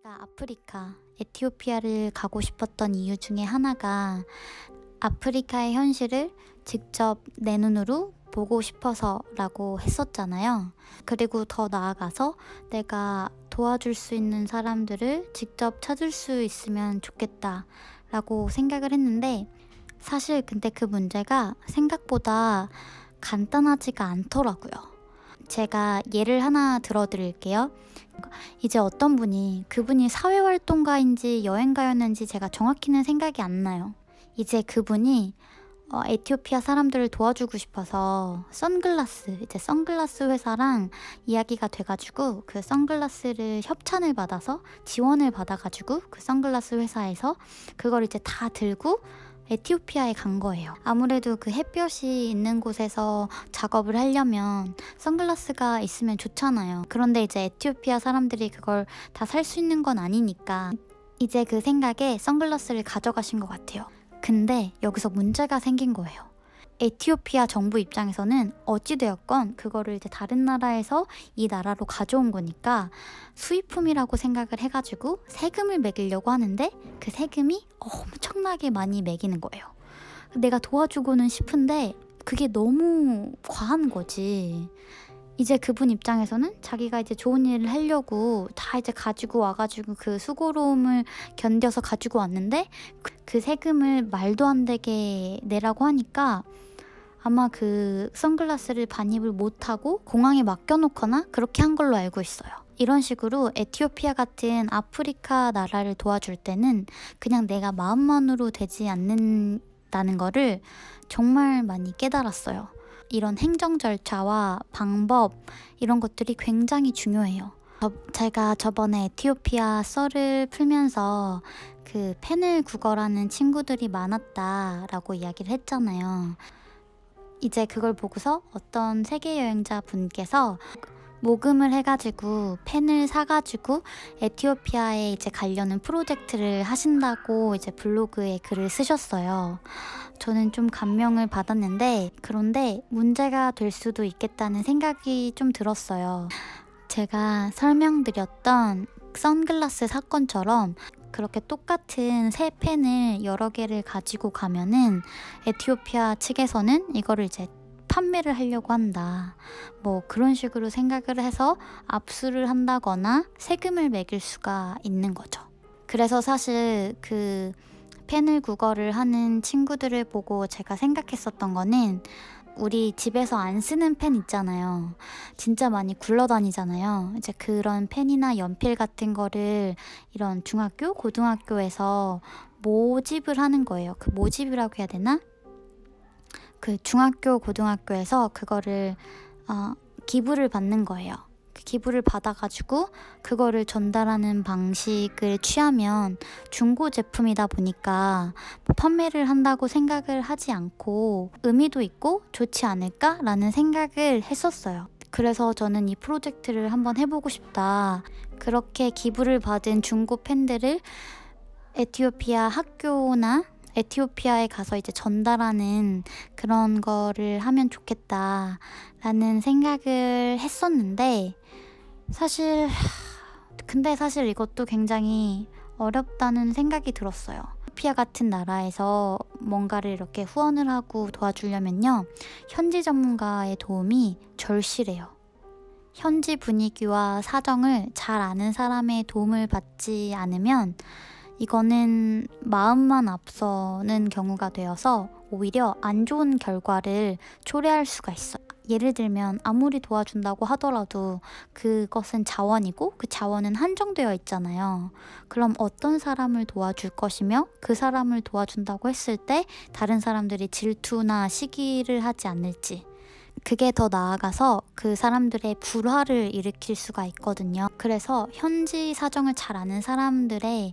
제가 아프리카, 에티오피아를 가고 싶었던 이유 중에 하나가 아프리카의 현실을 직접 내 눈으로 보고 싶어서라고 했었잖아요. 그리고 더 나아가서 내가 도와줄 수 있는 사람들을 직접 찾을 수 있으면 좋겠다라고 생각을 했는데, 사실 근데 그 문제가 생각보다 간단하지가 않더라고요. 제가 예를 하나 들어드릴게요. 이제 어떤 분이 그분이 사회활동가인지 여행가였는지 제가 정확히는 생각이 안 나요. 이제 그분이 에티오피아 사람들을 도와주고 싶어서 선글라스 회사랑 이야기가 돼가지고 그 선글라스를 협찬을 받아서 지원을 받아가지고 그 선글라스 회사에서 그걸 이제 다 들고 에티오피아에 간 거예요. 아무래도 그 햇볕이 있는 곳에서 작업을 하려면 선글라스가 있으면 좋잖아요. 그런데 이제 에티오피아 사람들이 그걸 다 살 수 있는 건 아니니까 이제 그 생각에 선글라스를 가져가신 것 같아요. 근데 여기서 문제가 생긴 거예요. 에티오피아 정부 입장에서는 어찌되었건 그거를 이제 다른 나라에서 이 나라로 가져온 거니까 수입품이라고 생각을 해가지고 세금을 매기려고 하는데 그 세금이 엄청나게 많이 매기는 거예요. 내가 도와주고는 싶은데 그게 너무 과한 거지. 이제 그분 입장에서는 자기가 이제 좋은 일을 하려고 다 이제 가지고 와가지고 그 수고로움을 견뎌서 가지고 왔는데 그 세금을 말도 안 되게 내라고 하니까 아마 그 선글라스를 반입을 못하고 공항에 맡겨놓거나 그렇게 한 걸로 알고 있어요. 이런 식으로 에티오피아 같은 아프리카 나라를 도와줄 때는 그냥 내가 마음만으로 되지 않는다는 거를 정말 많이 깨달았어요. 이런 행정 절차와 방법 이런 것들이 굉장히 중요해요. 제가 저번에 에티오피아 썰을 풀면서 그 페넬 국어라는 친구들이 많았다라고 이야기를 했잖아요. 이제 그걸 보고서 어떤 세계 여행자 분께서 모금을 해가지고 펜을 사가지고 에티오피아에 이제 가려는 프로젝트를 하신다고 이제 블로그에 글을 쓰셨어요. 저는 좀 감명을 받았는데, 그런데 문제가 될 수도 있겠다는 생각이 좀 들었어요. 제가 설명드렸던 선글라스 사건처럼 그렇게 똑같은 새 펜을 여러 개를 가지고 가면은 에티오피아 측에서는 이거를 이제 판매를 하려고 한다. 뭐 그런 식으로 생각을 해서 압수를 한다거나 세금을 매길 수가 있는 거죠. 그래서 사실 그 펜을 국어를 하는 친구들을 보고 제가 생각했었던 거는 우리 집에서 안 쓰는 펜 있잖아요. 진짜 많이 굴러다니잖아요. 이제 그런 펜이나 연필 같은 거를 이런 중학교, 고등학교에서 모집을 하는 거예요. 그 모집이라고 해야 되나? 그 중학교, 고등학교에서 그거를 기부를 받는 거예요. 그 기부를 받아가지고 그거를 전달하는 방식을 취하면 중고 제품이다 보니까 뭐 판매를 한다고 생각을 하지 않고 의미도 있고 좋지 않을까라는 생각을 했었어요. 그래서 저는 이 프로젝트를 한번 해보고 싶다. 그렇게 기부를 받은 중고 펜들을 에티오피아 학교나 에티오피아에 가서 이제 전달하는 그런 거를 하면 좋겠다라는 생각을 했었는데 근데 사실 이것도 굉장히 어렵다는 생각이 들었어요. 에티오피아 같은 나라에서 뭔가를 이렇게 후원을 하고 도와주려면요, 현지 전문가의 도움이 절실해요. 현지 분위기와 사정을 잘 아는 사람의 도움을 받지 않으면 이거는 마음만 앞서는 경우가 되어서 오히려 안 좋은 결과를 초래할 수가 있어요. 예를 들면 아무리 도와준다고 하더라도 그것은 자원이고 그 자원은 한정되어 있잖아요. 그럼 어떤 사람을 도와줄 것이며 그 사람을 도와준다고 했을 때 다른 사람들이 질투나 시기를 하지 않을지, 그게 더 나아가서 그 사람들의 불화를 일으킬 수가 있거든요. 그래서 현지 사정을 잘 아는 사람들의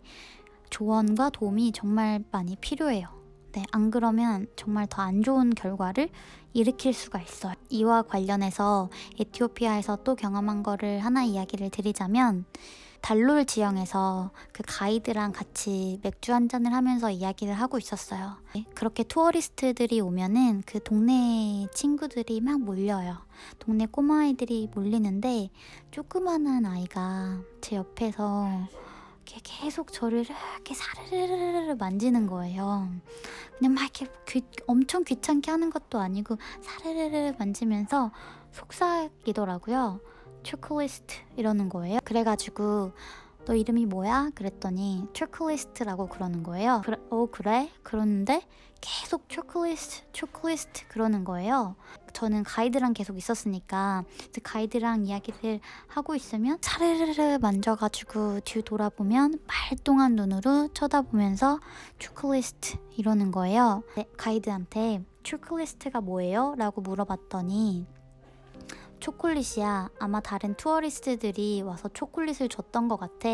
조언과 도움이 정말 많이 필요해요. 네, 안 그러면 정말 더 안 좋은 결과를 일으킬 수가 있어요. 이와 관련해서 에티오피아에서 또 경험한 거를 하나 이야기를 드리자면, 달롤 지형에서 그 가이드랑 같이 맥주 한 잔을 하면서 이야기를 하고 있었어요. 그렇게 투어리스트들이 오면은 그 동네 친구들이 막 몰려요. 동네 꼬마아이들이 몰리는데 조그만한 아이가 제 옆에서 계속 저를 이렇게 사르르르 만지는 거예요. 그냥 막 이렇게 엄청 귀찮게 하는 것도 아니고 사르르르 만지면서 속삭이더라고요. 초콜리스트 이러는 거예요. 그래가지고 너 이름이 뭐야? 그랬더니 초콜리스트라고 그러는 거예요. 그래? 그러는데 계속 초콜리스트 그러는 거예요. 저는 가이드랑 계속 있었으니까 가이드랑 이야기를 하고 있으면 사르르르 만져가지고 뒤 돌아보면 말똥한 눈으로 쳐다보면서 초콜리스트 이러는 거예요. 네, 가이드한테 초콜리스트가 뭐예요? 라고 물어봤더니 초콜릿이야. 아마 다른 투어리스트들이 와서 초콜릿을 줬던 것 같아.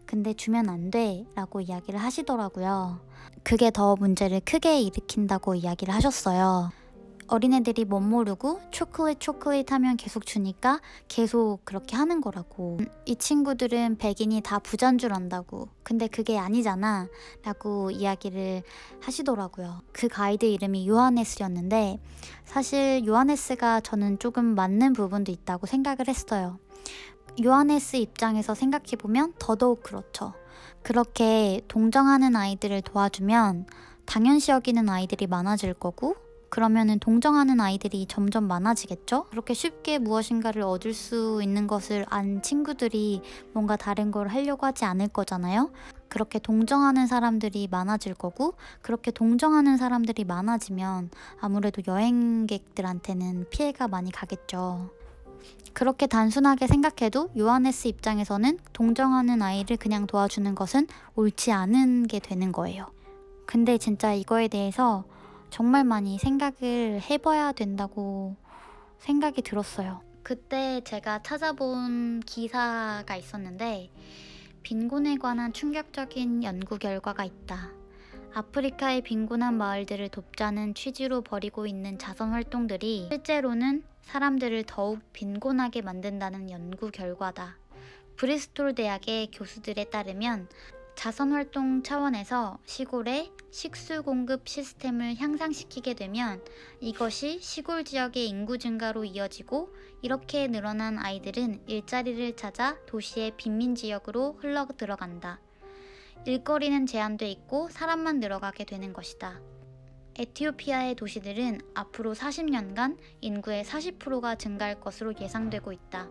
근데 주면 안 돼. 라고 이야기를 하시더라고요. 그게 더 문제를 크게 일으킨다고 이야기를 하셨어요. 어린애들이 못 모르고 초콜릿 하면 계속 주니까 계속 그렇게 하는 거라고. 이 친구들은 백인이 다 부자인 줄 안다고. 근데 그게 아니잖아 라고 이야기를 하시더라고요. 그 가이드 이름이 요하네스였는데 사실 요하네스가 저는 조금 맞는 부분도 있다고 생각을 했어요. 요하네스 입장에서 생각해보면 더더욱 그렇죠. 그렇게 동정하는 아이들을 도와주면 당연시 여기는 아이들이 많아질 거고 그러면은 동정하는 아이들이 점점 많아지겠죠? 그렇게 쉽게 무엇인가를 얻을 수 있는 것을 안 친구들이 뭔가 다른 걸 하려고 하지 않을 거잖아요? 그렇게 동정하는 사람들이 많아질 거고 그렇게 동정하는 사람들이 많아지면 아무래도 여행객들한테는 피해가 많이 가겠죠. 그렇게 단순하게 생각해도 요하네스 입장에서는 동정하는 아이를 그냥 도와주는 것은 옳지 않은 게 되는 거예요. 근데 진짜 이거에 대해서 정말 많이 생각을 해봐야 된다고 생각이 들었어요. 그때 제가 찾아본 기사가 있었는데 빈곤에 관한 충격적인 연구 결과가 있다. 아프리카의 빈곤한 마을들을 돕자는 취지로 벌이고 있는 자선 활동들이 실제로는 사람들을 더욱 빈곤하게 만든다는 연구 결과다. 브리스톨 대학의 교수들에 따르면 자선활동 차원에서 시골에 식수 공급 시스템을 향상시키게 되면 이것이 시골 지역의 인구 증가로 이어지고 이렇게 늘어난 아이들은 일자리를 찾아 도시의 빈민 지역으로 흘러 들어간다. 일거리는 제한돼 있고 사람만 늘어가게 되는 것이다. 에티오피아의 도시들은 앞으로 40년간 인구의 40%가 증가할 것으로 예상되고 있다.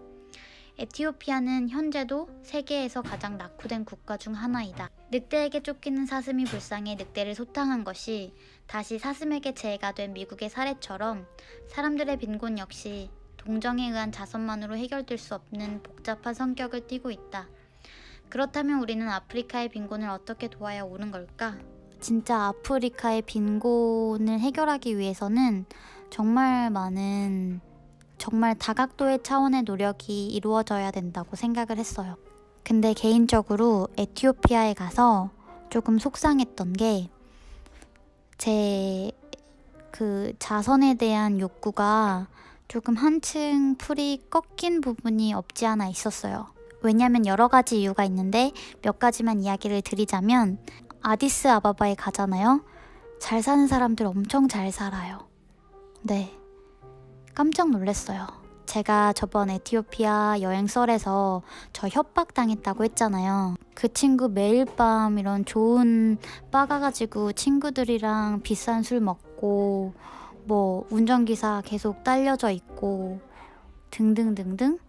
에티오피아는 현재도 세계에서 가장 낙후된 국가 중 하나이다. 늑대에게 쫓기는 사슴이 불쌍해 늑대를 소탕한 것이 다시 사슴에게 재해가 된 미국의 사례처럼 사람들의 빈곤 역시 동정에 의한 자선만으로 해결될 수 없는 복잡한 성격을 띠고 있다. 그렇다면 우리는 아프리카의 빈곤을 어떻게 도와야 옳은 걸까? 진짜 아프리카의 빈곤을 해결하기 위해서는 정말 다각도의 차원의 노력이 이루어져야 된다고 생각을 했어요. 근데 개인적으로 에티오피아에 가서 조금 속상했던 게 제 그 자선에 대한 욕구가 조금 한층 풀이 꺾인 부분이 없지 않아 있었어요. 왜냐면 여러 가지 이유가 있는데 몇 가지만 이야기를 드리자면 아디스 아바바에 가잖아요. 잘 사는 사람들 엄청 잘 살아요. 네. 깜짝 놀랐어요. 제가 저번 에티오피아 여행 썰에서 저 협박당했다고 했잖아요. 그 친구 매일 밤 이런 좋은 바 가가지고 친구들이랑 비싼 술 먹고 뭐 운전기사 계속 딸려져 있고 등등등등.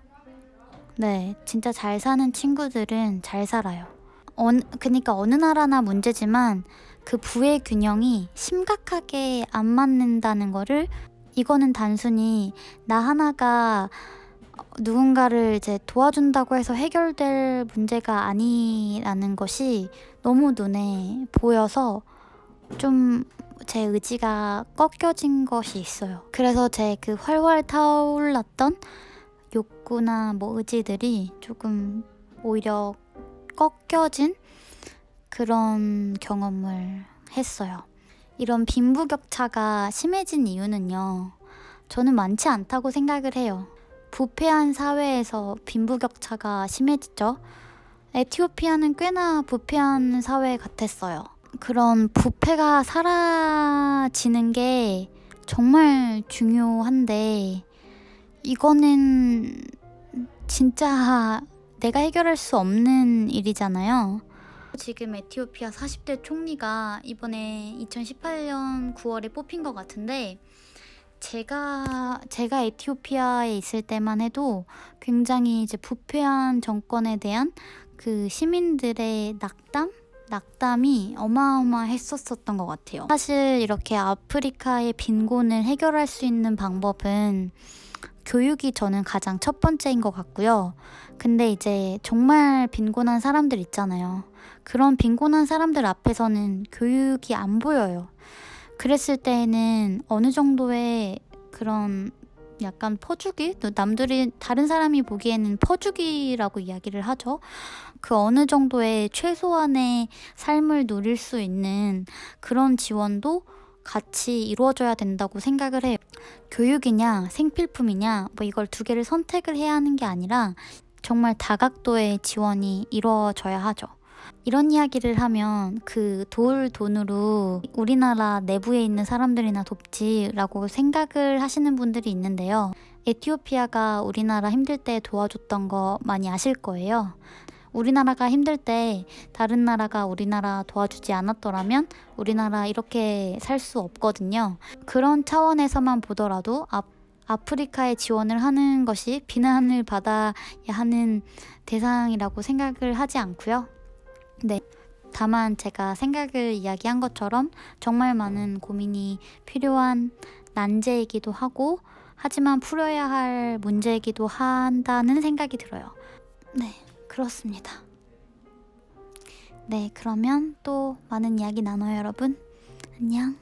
네, 진짜 잘 사는 친구들은 잘 살아요. 그러니까 어느 나라나 문제지만 그 부의 균형이 심각하게 안 맞는다는 거를 이거는 단순히 나 하나가 누군가를 이제 도와준다고 해서 해결될 문제가 아니라는 것이 너무 눈에 보여서 좀 제 의지가 꺾여진 것이 있어요. 그래서 제 그 활활 타올랐던 욕구나 뭐 의지들이 조금 오히려 꺾여진 그런 경험을 했어요. 이런 빈부격차가 심해진 이유는요. 저는 많지 않다고 생각을 해요. 부패한 사회에서 빈부격차가 심해지죠. 에티오피아는 꽤나 부패한 사회 같았어요. 그런 부패가 사라지는 게 정말 중요한데 이거는 진짜 내가 해결할 수 없는 일이잖아요. 지금 에티오피아 40대 총리가 이번에 2018년 9월에 뽑힌 것 같은데, 제가 에티오피아에 있을 때만 해도 굉장히 이제 부패한 정권에 대한 그 시민들의 낙담이 어마어마했었던 것 같아요. 사실 이렇게 아프리카의 빈곤을 해결할 수 있는 방법은 교육이 저는 가장 첫 번째인 것 같고요. 근데 이제 정말 빈곤한 사람들 있잖아요. 그런 빈곤한 사람들 앞에서는 교육이 안 보여요. 그랬을 때에는 어느 정도의 그런 약간 퍼주기? 또 남들이, 다른 사람이 보기에는 퍼주기라고 이야기를 하죠. 그 어느 정도의 최소한의 삶을 누릴 수 있는 그런 지원도 같이 이루어져야 된다고 생각을 해요. 교육이냐 생필품이냐 뭐 이걸 두 개를 선택을 해야 하는 게 아니라 정말 다각도의 지원이 이루어져야 하죠. 이런 이야기를 하면 그 도울 돈으로 우리나라 내부에 있는 사람들이나 돕지라고 생각을 하시는 분들이 있는데요. 에티오피아가 우리나라 힘들 때 도와줬던 거 많이 아실 거예요. 우리나라가 힘들 때 다른 나라가 우리나라 도와주지 않았더라면 우리나라 이렇게 살 수 없거든요. 그런 차원에서만 보더라도 아프리카에 지원을 하는 것이 비난을 받아야 하는 대상이라고 생각을 하지 않고요. 네. 다만 제가 생각을 이야기한 것처럼 정말 많은 고민이 필요한 난제이기도 하고, 하지만 풀어야 할 문제이기도 한다는 생각이 들어요. 네, 그렇습니다. 네, 그러면 또 많은 이야기 나눠요, 여러분. 안녕.